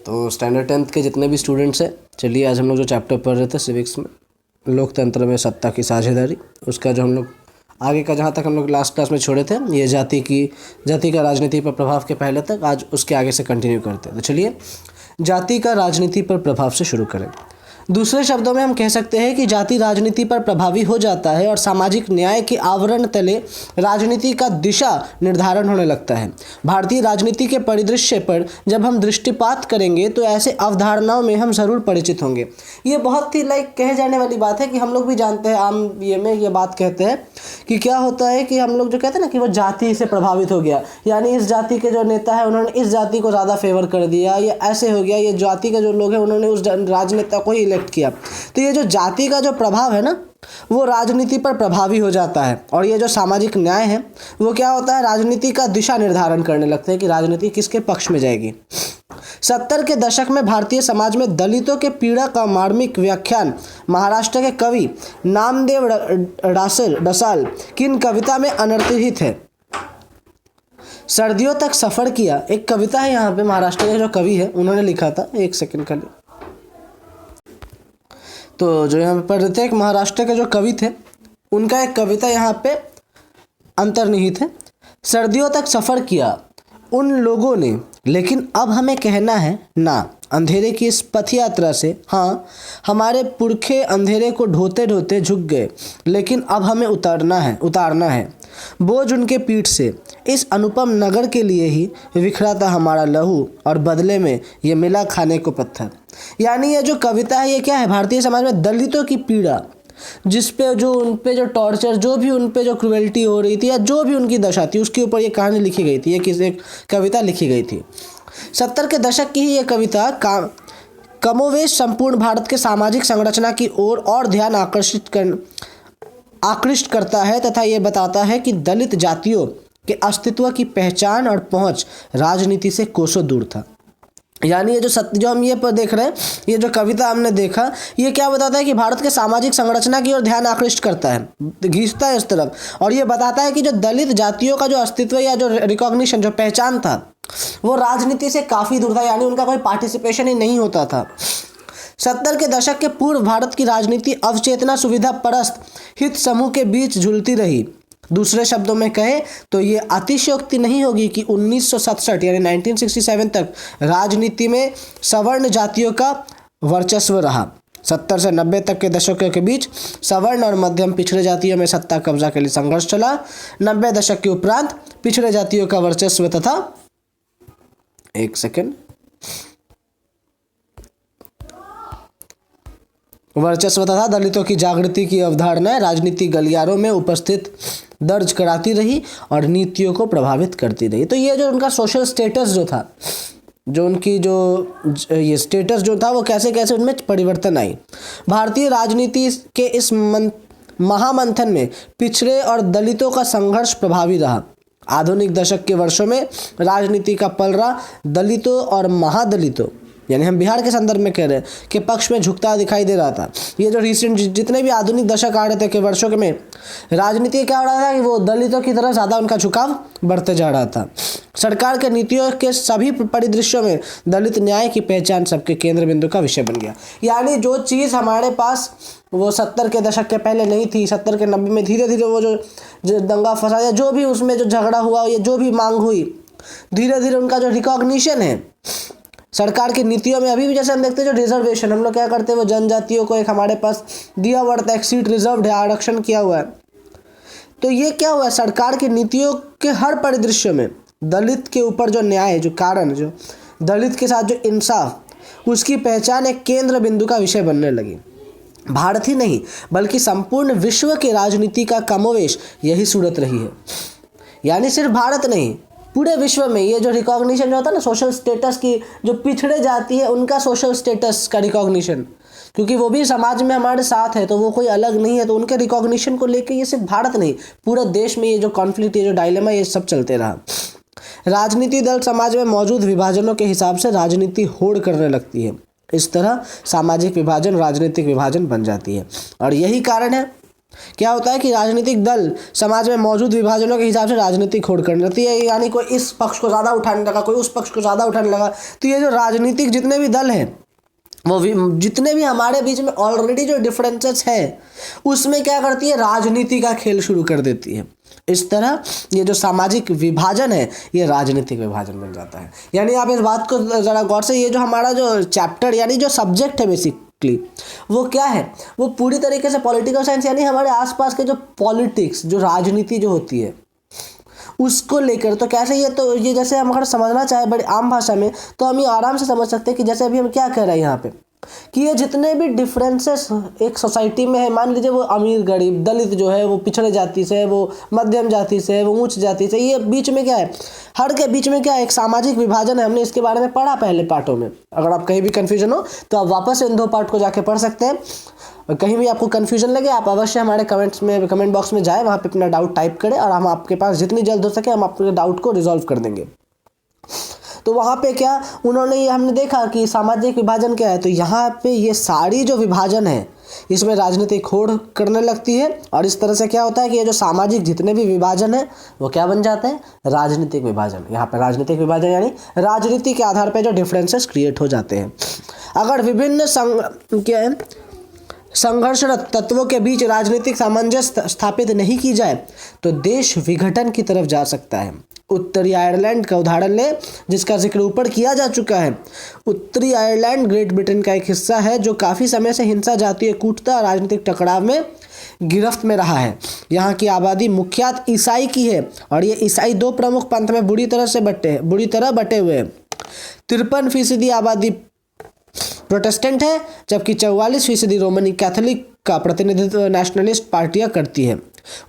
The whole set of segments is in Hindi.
तो स्टैंडर्ड 10th के जितने भी स्टूडेंट्स हैं, चलिए आज हम लोग जो चैप्टर पढ़ रहे थे सिविक्स में, लोकतंत्र में सत्ता की साझेदारी, उसका जो हम लोग आगे का जहाँ तक हम लोग लास्ट क्लास में छोड़े थे, ये जाति का राजनीति पर प्रभाव के पहले तक, आज उसके आगे से कंटिन्यू करते हैं। तो चलिए जाति का राजनीति पर प्रभाव से शुरू करें। दूसरे शब्दों में हम कह सकते हैं कि जाति राजनीति पर प्रभावी हो जाता है और सामाजिक न्याय के आवरण तले राजनीति का दिशा निर्धारण होने लगता है। भारतीय राजनीति के परिदृश्य पर जब हम दृष्टिपात करेंगे तो ऐसे अवधारणाओं में हम ज़रूर परिचित होंगे। ये बहुत ही कहे जाने वाली बात है कि हम लोग भी जानते हैं, आम ये में ये बात कहते हैं कि क्या होता है कि हम लोग जो कहते हैं ना कि वो जाति से प्रभावित हो गया, यानी इस जाति के जो नेता है उन्होंने इस जाति को ज़्यादा फेवर कर दिया, ये ऐसे हो गया, ये जाति के जो लोग हैं उन्होंने उस राजनेता को ही इलेक्ट किया। तो ये जो जाति का जो प्रभाव है ना, वो राजनीति पर प्रभावी हो जाता है। और ये जो सामाजिक न्याय है वो क्या होता है, राजनीति का दिशा निर्धारण करने लगते हैं कि राजनीति किसके पक्ष में जाएगी। 70 के दशक में भारतीय समाज में दलितों के पीड़ा का मार्मिक व्याख्यान महाराष्ट्र के कवि नामदेव रसाल की इन कविता में अनर्थित है। सर्दियों तक सफ़र किया, एक कविता है यहाँ पे, महाराष्ट्र के जो कवि है उन्होंने लिखा था। एक सेकंड खाली, तो जो यहाँ पे पढ़ रहे थे एक महाराष्ट्र के जो कवि थे उनका एक कविता यहाँ पे अंतर्निहित है। सर्दियों तक सफ़र किया उन लोगों ने, लेकिन अब हमें कहना है ना, अंधेरे की इस पथ यात्रा से। हाँ, हमारे पुरखे अंधेरे को ढोते ढोते झुक गए, लेकिन अब हमें उतारना है बोझ उनके पीठ से। इस अनुपम नगर के लिए ही बिखरा था हमारा लहू, और बदले में ये मिला खाने को पत्थर। यानी ये जो कविता है ये क्या है, भारतीय समाज में दलितों की पीड़ा, जिस पे जो उन पे जो टॉर्चर, जो भी उन पे जो क्रुएल्टी हो रही थी या जो भी उनकी दशा थी, उसके ऊपर ये कहानी लिखी गई थी, ये किसी एक कविता लिखी गई थी। 70 के दशक की ही ये कविता कमोवेश संपूर्ण भारत के सामाजिक संरचना की ओर और ध्यान आकृष्ट करता है तथा ये बताता है कि दलित जातियों के अस्तित्व की पहचान और पहुंच राजनीति से कोसों दूर था। यानी ये जो हम ये पर देख रहे हैं, ये जो कविता हमने देखा, ये क्या बताता है कि भारत के सामाजिक संरचना की ओर ध्यान आकृष्ट करता है, खींचता है इस तरफ, और ये बताता है कि जो दलित जातियों का जो अस्तित्व या जो रिकॉग्निशन, जो पहचान था, वो राजनीति से काफ़ी दूर था, यानी उनका कोई पार्टिसिपेशन ही नहीं होता था। 70 के दशक के पूर्व भारत की राजनीति अवचेतना सुविधा परस्त हित समूह के बीच झूलती रही। दूसरे शब्दों में कहे तो ये अतिशयोक्ति नहीं होगी कि 1967 यानी 1967 तक राजनीति में सवर्ण जातियों का वर्चस्व रहा। 70 से 90 तक के दशकों के बीच सवर्ण और मध्यम पिछड़े जातियों में सत्ता कब्जा के लिए संघर्ष चला। 90 दशक के उपरांत पिछड़े जातियों का वर्चस्व तथा दलितों की जागृति की अवधारणाएं राजनीति गलियारों में उपस्थित दर्ज कराती रही और नीतियों को प्रभावित करती रही। तो ये जो उनका सोशल स्टेटस जो था, जो उनकी जो ये स्टेटस जो था, वो कैसे कैसे उनमें परिवर्तन आई। भारतीय राजनीति के इस महामंथन में पिछड़े और दलितों का संघर्ष प्रभावी रहा। आधुनिक दशक के वर्षों में राजनीति का पलड़ा दलितों और महादलितों, यानी हम बिहार के संदर्भ में कह रहे हैं, के पक्ष में झुकता दिखाई दे रहा था। ये जो रिसेंट जितने भी आधुनिक दशक आ रहे थे के वर्षों के में, राजनीति क्या हो रहा था कि वो दलितों की तरफ ज़्यादा उनका झुकाव बढ़ते जा रहा था। सरकार के नीतियों के सभी परिदृश्यों में दलित न्याय की पहचान सबके केंद्र बिंदु का विषय बन गया। यानी जो चीज़ हमारे पास वो 70 के दशक के पहले नहीं थी, 70 के 90 में धीरे धीरे वो जो दंगा फसाद या जो भी उसमें जो झगड़ा हुआ या जो भी मांग हुई, धीरे धीरे उनका जो रिकॉग्निशन है सरकार की नीतियों में, अभी भी जैसे हम देखते हैं जो रिजर्वेशन, हम लोग क्या करते हैं, वो जनजातियों को एक हमारे पास दिया हुआ था, एक सीट रिजर्व्ड है, आरक्षण किया हुआ है। तो ये क्या हुआ है, सरकार की नीतियों के हर परिदृश्य में दलित के ऊपर जो न्याय, जो कारण, जो दलित के साथ जो इंसाफ, उसकी पहचान एक केंद्र बिंदु का विषय बनने लगी। भारत ही नहीं बल्कि संपूर्ण विश्व की राजनीति का कमोवेश यही सूरत रही है। यानी सिर्फ भारत नहीं, पूरे विश्व में ये जो रिकॉग्निशन जो होता है ना, सोशल स्टेटस की, जो पिछड़े जाती है उनका सोशल स्टेटस का रिकॉग्निशन, क्योंकि वो भी समाज में हमारे साथ है, तो वो कोई अलग नहीं है, तो उनके रिकॉग्निशन को लेके ये सिर्फ भारत नहीं, पूरे देश में ये जो कॉन्फ्लिक्ट, ये जो डायलेमा, ये सब चलते रहा। राजनीति दल समाज में मौजूद विभाजनों के हिसाब से राजनीति होड़ करने लगती है। इस तरह सामाजिक विभाजन राजनीतिक विभाजन बन जाती है, और यही कारण है क्या होता है कि राजनीतिक दल समाज में मौजूद विभाजनों के हिसाब से राजनीतिक होड़ करने लगती है, यानी कोई इस पक्ष को ज़्यादा उठाने लगा, कोई उस पक्ष को ज़्यादा उठाने लगा। तो ये जो राजनीतिक जितने भी दल हैं, वो भी जितने भी हमारे बीच में ऑलरेडी जो डिफरेंसेस है उसमें क्या करती है, राजनीति का खेल शुरू कर देती है। इस तरह ये जो सामाजिक विभाजन है ये राजनीतिक विभाजन बन जाता है। यानी आप इस बात को ज़रा गौर से, ये जो हमारा जो चैप्टर यानी जो सब्जेक्ट है बेसिकली वो क्या है, वो पूरी तरीके से पॉलिटिकल साइंस यानी हमारे आसपास के जो पॉलिटिक्स, जो राजनीति जो होती है उसको लेकर। तो कैसे ये जैसे हम अगर समझना चाहे बड़ी आम भाषा में तो हम ये आराम से समझ सकते हैं कि जैसे अभी हम क्या कह रहे हैं यहाँ पे कि ये जितने भी डिफरेंसेस एक सोसाइटी में है, मान लीजिए वो अमीर गरीब दलित जो है वो पिछड़े जाति से है, वो मध्यम जाति से है, वो उच्च जाति से, ये बीच में क्या है, हर के बीच में क्या है, एक सामाजिक विभाजन है। हमने इसके बारे में पढ़ा पहले पार्टों में। अगर आप कहीं भी कन्फ्यूजन हो तो आप वापस इन 2 पार्ट को जाके पढ़ सकते हैं। और कहीं भी आपको कन्फ्यूजन लगे आप अवश्य हमारे कमेंट बॉक्स में जाए, वहाँ पे अपना डाउट टाइप करें और हम आपके पास जितनी जल्द हो सके हम आपके डाउट को रिजॉल्व कर देंगे। तो वहाँ पे क्या हमने देखा कि सामाजिक विभाजन क्या है, तो यहाँ पे ये सारी जो विभाजन है इसमें राजनीतिक होड़ करने लगती है। और इस तरह से क्या होता है कि ये जो सामाजिक जितने भी विभाजन है वो क्या बन जाते हैं, राजनीतिक विभाजन। यहाँ पे राजनीतिक विभाजन यानी राजनीति के आधार पर जो डिफरेंसेस क्रिएट हो जाते हैं। अगर विभिन्न संघर्षरत तत्वों के बीच राजनीतिक सामंजस्य स्थापित नहीं की जाए तो देश विघटन की तरफ जा सकता है। उत्तरी आयरलैंड का उदाहरण लें, जिसका जिक्र ऊपर किया जा चुका है। उत्तरी आयरलैंड ग्रेट ब्रिटेन का एक हिस्सा है जो काफ़ी समय से हिंसा, जातीय कूटता और राजनीतिक टकराव में गिरफ्त में रहा है। यहाँ की आबादी मुख्यतः ईसाई की है और ये ईसाई 2 प्रमुख पंथ में बुरी तरह बटे हुए हैं। 53% आबादी प्रोटेस्टेंट है जबकि 44% रोमनी कैथोलिक का प्रतिनिधित्व नेशनलिस्ट पार्टियां करती है।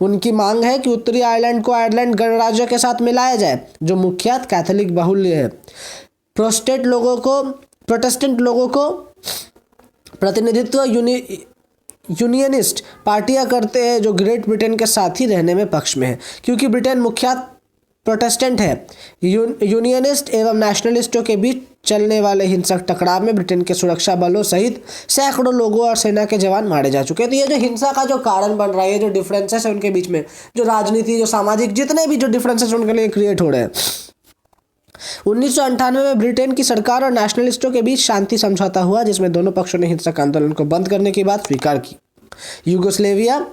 उनकी मांग है कि उत्तरी आयरलैंड को आयरलैंड गणराज्य के साथ मिलाया जाए जो मुख्यतः कैथोलिक बहुल्य है। प्रोटेस्टेंट लोगों को प्रतिनिधित्व यूनियनिस्ट पार्टियां करते हैं जो ग्रेट ब्रिटेन के साथ ही रहने में पक्ष में है। क्योंकि ब्रिटेन मुख्यतः प्रोटेस्टेंट है, यूनियनिस्ट एवं नेशनलिस्टों के बीच चलने वाले हिंसक टकराव में ब्रिटेन के सुरक्षा बलों सहित सैकड़ों लोगों और सेना के जवान मारे जा चुके हैं। तो ये जो हिंसा का जो कारण बन रहा है, ये जो डिफरेंसेस है उनके बीच में, जो राजनीति, जो सामाजिक जितने भी जो डिफरेंसेस उनके लिए क्रिएट हो रहे हैं। 1998 में ब्रिटेन की सरकार और नेशनलिस्टों के बीच शांति समझौता हुआ जिसमें दोनों पक्षों ने हिंसक आंदोलन को बंद करने की बात स्वीकार की। यूगोस्लेविया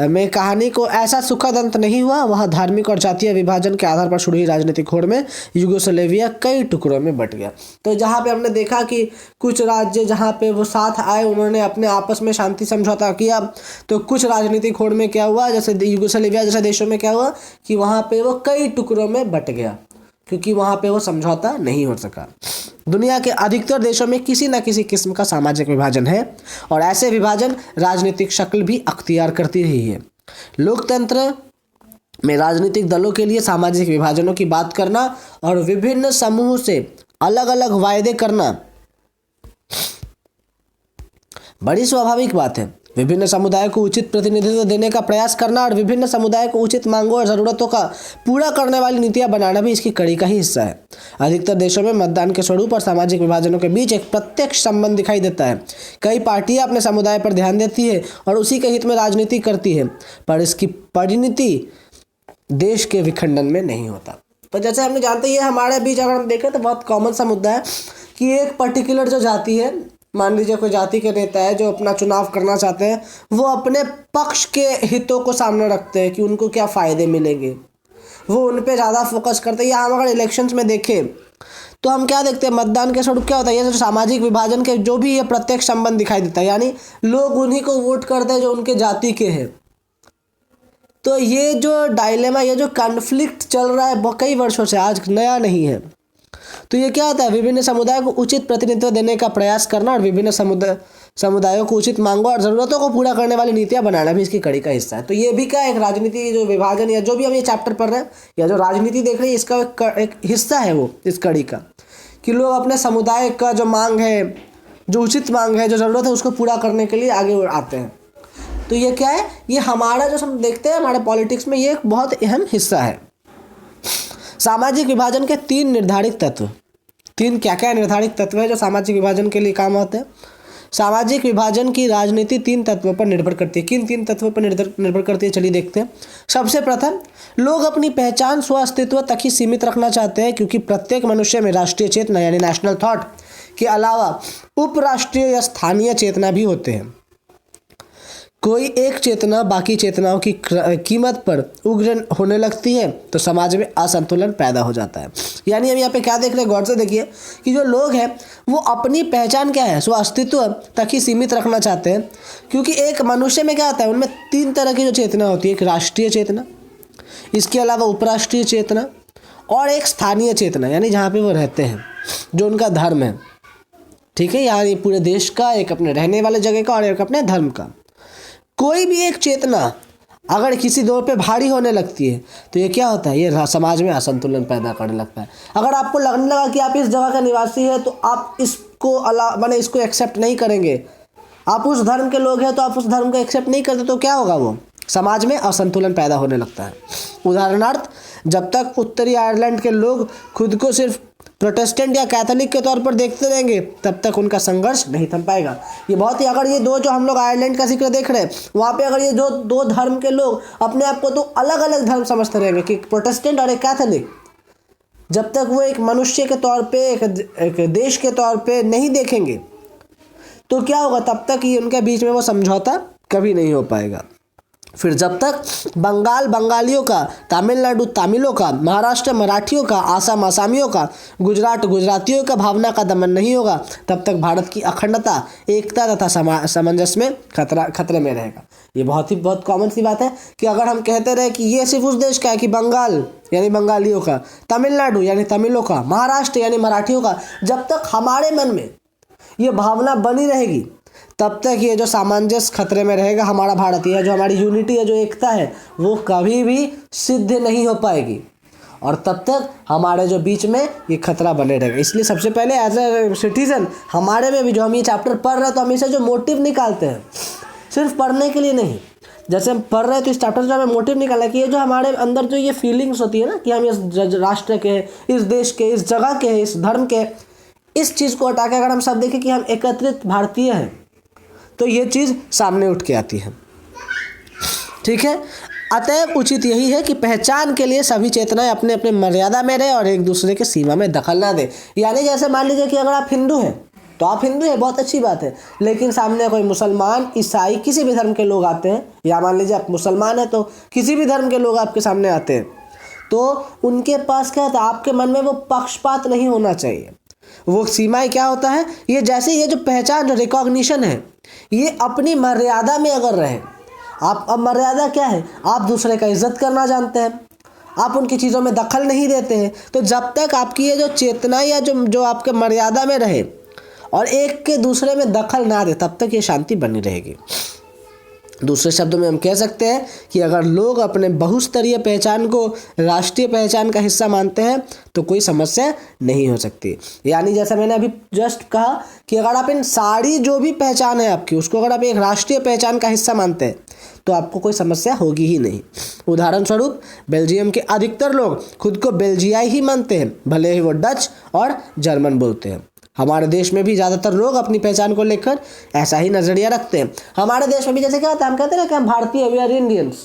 में कहानी को ऐसा सुखद अंत नहीं हुआ। वहाँ धार्मिक और जातीय विभाजन के आधार पर शुरू हुई राजनीतिक होड़ में यूगोस्लेविया कई टुकड़ों में बट गया। तो जहाँ पे हमने देखा कि कुछ राज्य जहाँ पे वो साथ आए, उन्होंने अपने आपस में शांति समझौता किया, तो कुछ राजनीतिक होड़ में क्या हुआ, जैसे यूगोस्लेविया जैसे देशों में क्या हुआ कि वहाँ पे वो कई टुकड़ों में बट गया क्योंकि वहाँ पे वो समझौता नहीं हो सका। दुनिया के अधिकतर देशों में किसी न किसी किस्म का सामाजिक विभाजन है और ऐसे विभाजन राजनीतिक शक्ल भी अख्तियार करती रही है। लोकतंत्र में राजनीतिक दलों के लिए सामाजिक विभाजनों की बात करना और विभिन्न समूहों से अलग अलग वायदे करना बड़ी स्वाभाविक बात है। विभिन्न समुदायों को उचित प्रतिनिधित्व देने का प्रयास करना और विभिन्न समुदायों को उचित मांगों और ज़रूरतों का पूरा करने वाली नीतियां बनाना भी इसकी कड़ी का ही हिस्सा है। अधिकतर देशों में मतदान के स्वरूप और सामाजिक विभाजनों के बीच एक प्रत्यक्ष संबंध दिखाई देता है। कई पार्टियां अपने समुदाय पर ध्यान देती है और उसी के हित में राजनीति करती है, पर इसकी परिणति देश के विखंडन में नहीं होता। तो जैसे हमने जानते हैं, हमारे बीच अगर हम देखें तो बहुत कॉमन सा मुद्दा है कि एक पर्टिकुलर जो जाति है, मान लीजिए कोई जाति के नेता है जो अपना चुनाव करना चाहते हैं, वो अपने पक्ष के हितों को सामने रखते हैं कि उनको क्या फ़ायदे मिलेंगे, वो उन पे ज़्यादा फोकस करते हैं। या हम अगर इलेक्शंस में देखें तो हम क्या देखते हैं, मतदान के स्वरूप क्या होता है, ये जो सामाजिक विभाजन के जो भी ये प्रत्यक्ष संबंध दिखाई देता है, यानी लोग उन्हीं को वोट करते हैं जो उनके जाति के हैं। तो ये जो डायलेमा, ये जो कॉन्फ्लिक्ट चल रहा है कई वर्षों से, आज नया नहीं है। तो ये क्या होता है, विभिन्न समुदायों को उचित प्रतिनिधित्व देने का प्रयास करना और विभिन्न समुदायों को उचित मांगों और ज़रूरतों को पूरा करने वाली नीतियां बनाना भी इसकी कड़ी का हिस्सा है। तो ये भी क्या, एक राजनीति जो विभाजन या जो भी हम ये चैप्टर पढ़ रहे हैं या जो राजनीति देख रहे हैं, इसका एक हिस्सा है वो इस कड़ी का, कि लोग अपने समुदाय का जो मांग है, जो उचित मांग है, जो ज़रूरत है, उसको पूरा करने के लिए आगे आते हैं। तो ये क्या है, ये हमारा जो हम देखते हैं हमारे पॉलिटिक्स में, ये एक बहुत अहम हिस्सा है। सामाजिक विभाजन के 3 निर्धारित तत्व, 3 क्या क्या निर्धारित तत्व है जो सामाजिक विभाजन के लिए काम होते हैं। सामाजिक विभाजन की राजनीति 3 तत्वों पर निर्भर करती है। किन 3 तत्वों पर निर्भर करती है, चलिए देखते हैं। सबसे प्रथम, लोग अपनी पहचान स्व अस्तित्व तक ही सीमित रखना चाहते हैं, क्योंकि प्रत्येक मनुष्य में राष्ट्रीय चेतना यानी नेशनल थॉट के अलावा उपराष्ट्रीय या स्थानीय चेतना भी होते हैं। कोई एक चेतना बाकी चेतनाओं की कीमत पर उग्र होने लगती है तो समाज में असंतुलन पैदा हो जाता है। यानी हम यहाँ पे क्या देख रहे हैं, गौर से देखिए कि जो लोग हैं वो अपनी पहचान क्या है, स्व अस्तित्व तक ही सीमित रखना चाहते हैं, क्योंकि एक मनुष्य में क्या होता है, उनमें 3 तरह की जो चेतना होती है, एक राष्ट्रीय चेतना, इसके अलावा उपराष्ट्रीय चेतना और एक स्थानीय चेतना यानी जहाँ पे वो रहते हैं, जो उनका धर्म है। ठीक है, यानी पूरे देश का, एक अपने रहने वाले जगह का और एक अपने धर्म का। कोई भी एक चेतना अगर किसी दौर पे भारी होने लगती है तो ये क्या होता है, ये समाज में असंतुलन पैदा करने लगता है। अगर आपको लगने लगा कि आप इस जगह का निवासी है तो आप इसको माने इसको एक्सेप्ट नहीं करेंगे, आप उस धर्म के लोग हैं तो आप उस धर्म को एक्सेप्ट नहीं करते, तो क्या होगा, वो समाज में असंतुलन पैदा होने लगता है। उदाहरणार्थ, जब तक उत्तरी आयरलैंड के लोग खुद को सिर्फ प्रोटेस्टेंट या कैथोलिक के तौर पर देखते रहेंगे तब तक उनका संघर्ष नहीं थम पाएगा। ये बहुत ही, अगर ये दो जो हम लोग आयरलैंड का जिक्र देख रहे हैं, वहाँ पे अगर ये जो 2 धर्म के लोग अपने आप को तो अलग अलग धर्म समझते रहेंगे कि प्रोटेस्टेंट और एक कैथोलिक, जब तक वो एक मनुष्य के तौर पे, एक देश के तौर पे नहीं देखेंगे तो क्या होगा, तब तक ये उनके बीच में वो समझौता कभी नहीं हो पाएगा। फिर जब तक बंगाल बंगालियों का, तमिलनाडु तमिलों का, महाराष्ट्र मराठियों का, आसाम आसामियों का, गुजरात गुजरातियों का भावना का दमन नहीं होगा, तब तक भारत की अखंडता, एकता तथा सामंजस्य में खतरे में रहेगा। ये बहुत कॉमन सी बात है कि अगर हम कहते रहे कि ये सिर्फ उस देश का है, कि बंगाल यानी बंगालियों का, तमिलनाडु यानी तमिलों का, महाराष्ट्र यानी मराठियों का, जब तक हमारे मन में ये भावना बनी रहेगी तब तक ये जो सामंजस्य खतरे में रहेगा, हमारा भारत, यह जो हमारी यूनिटी है, जो एकता है, वो कभी भी सिद्ध नहीं हो पाएगी और तब तक हमारे जो बीच में ये खतरा बने रहेगा। इसलिए सबसे पहले एज ए सिटीजन हमारे में भी, जो हम ये चैप्टर पढ़ रहे हैं तो हम इसे जो मोटिव निकालते हैं, सिर्फ पढ़ने के लिए नहीं, जैसे हम पढ़ रहे हैं तो इस चैप्टर से हमें मोटिव निकालना है कि ये जो हमारे अंदर जो ये फीलिंग्स होती है ना कि हम इस राष्ट्र के, इस देश के, इस जगह के, इस धर्म के, इस चीज़ को हटा के अगर हम सब देखें कि हम एकत्रित भारतीय हैं तो ये चीज़ सामने उठ के आती है। ठीक है, अतएव उचित यही है कि पहचान के लिए सभी चेतनाएं अपने अपने मर्यादा में रहे और एक दूसरे के सीमा में दखल ना दे। यानी जैसे मान लीजिए कि अगर आप हिंदू हैं तो आप हिंदू हैं, बहुत अच्छी बात है, लेकिन सामने कोई मुसलमान, ईसाई, किसी भी धर्म के लोग आते हैं, या मान लीजिए आप मुसलमान हैं तो किसी भी धर्म के लोग आपके सामने आते हैं, तो उनके पास क्या होता है, आपके मन में वो पक्षपात नहीं होना चाहिए। वो सीमाएं क्या होता है, ये जैसे ये जो पहचान, जो रिकॉग्निशन है, ये अपनी मर्यादा में अगर रहे, आप, अब मर्यादा क्या है, आप दूसरे का इज्जत करना जानते हैं, आप उनकी चीज़ों में दखल नहीं देते हैं, तो जब तक आपकी ये जो चेतना या जो आपके मर्यादा में रहे और एक के दूसरे में दखल ना दे, तब तक ये शांति बनी रहेगी। दूसरे शब्दों में हम कह सकते हैं कि अगर लोग अपने बहुस्तरीय पहचान को राष्ट्रीय पहचान का हिस्सा मानते हैं तो कोई समस्या नहीं हो सकती। यानी जैसा मैंने अभी जस्ट कहा कि अगर आप इन सारी जो भी पहचान है आपकी, उसको अगर आप एक राष्ट्रीय पहचान का हिस्सा मानते हैं तो आपको कोई समस्या होगी ही नहीं। उदाहरण स्वरूप, बेल्जियम के अधिकतर लोग खुद को बेल्जियाई ही मानते हैं, भले ही वो डच और जर्मन बोलते हैं। हमारे देश में भी ज़्यादातर लोग अपनी पहचान को लेकर ऐसा ही नज़रिया रखते हैं। हमारे देश में भी जैसे क्या होता है, हम कहते हैं ना कि हम भारतीय, वी आर इंडियंस,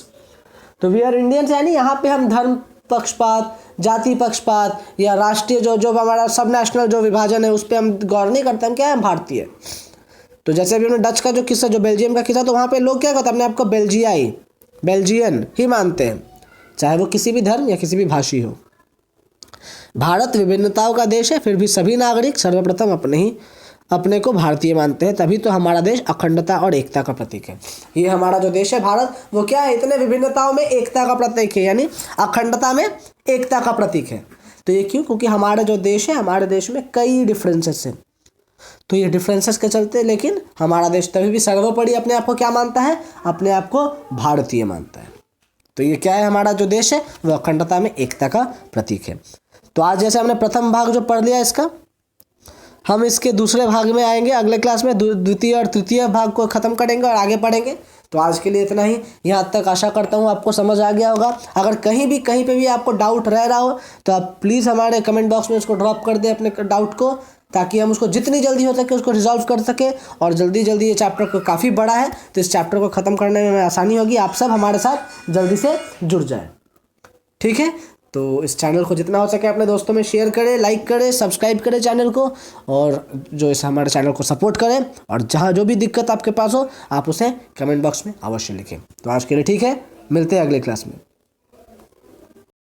तो वी आर इंडियंस यानी यहाँ पे हम धर्म पक्षपात, जाति पक्षपात या राष्ट्रीय जो हमारा सब नेशनल जो विभाजन है उस पर हम गौर नहीं करते, हम क्या है, हम भारतीय। तो जैसे अभी हमने डच का जो किस्सा, जो बेल्जियम का किस्सा, तो वहाँ पर लोग क्या करते हैं, अपने आपको बेल्जियाई, बेल्जियन ही मानते हैं, चाहे वो किसी भी धर्म या किसी भी भाषी हो। भारत विभिन्नताओं का देश है, फिर भी सभी नागरिक सर्वप्रथम अपने को भारतीय मानते हैं, तभी तो हमारा देश अखंडता और एकता का प्रतीक है। ये हमारा जो देश है भारत, वो क्या है, इतने विभिन्नताओं में एकता का प्रतीक है, यानी अखंडता में एकता का प्रतीक है। तो ये क्यों, क्योंकि हमारा जो देश है, हमारे देश में कई डिफरेंसेस हैं, तो ये डिफरेंसेस के चलते लेकिन हमारा देश तभी भी सर्वोपरि अपने आप को क्या मानता है, अपने आप को भारतीय मानता है। तो ये क्या है, हमारा जो देश है वो अखंडता में एकता का प्रतीक है। तो आज जैसे हमने प्रथम भाग जो पढ़ लिया इसका, हम इसके दूसरे भाग में आएंगे अगले क्लास में, द्वितीय और तृतीय भाग को ख़त्म करेंगे और आगे पढ़ेंगे। तो आज के लिए इतना ही। यहाँ तक आशा करता हूँ आपको समझ आ गया होगा। अगर कहीं पे भी आपको डाउट रह रहा हो तो आप प्लीज़ हमारे कमेंट बॉक्स में उसको ड्रॉप कर दें अपने डाउट को, ताकि हम उसको जितनी जल्दी हो सके उसको रिजॉल्व कर सके। और जल्दी जल्दी, ये चैप्टर को काफ़ी बड़ा है तो इस चैप्टर को ख़त्म करने में आसानी होगी। आप सब हमारे साथ जल्दी से जुड़ जाए, ठीक है। तो इस चैनल को जितना हो सके अपने दोस्तों में शेयर करें, लाइक करें, सब्सक्राइब करें चैनल को, और जो इस हमारे चैनल को सपोर्ट करें। और जहाँ जो भी दिक्कत आपके पास हो आप उसे कमेंट बॉक्स में अवश्य लिखें। तो आज के लिए ठीक है, मिलते हैं अगले क्लास में।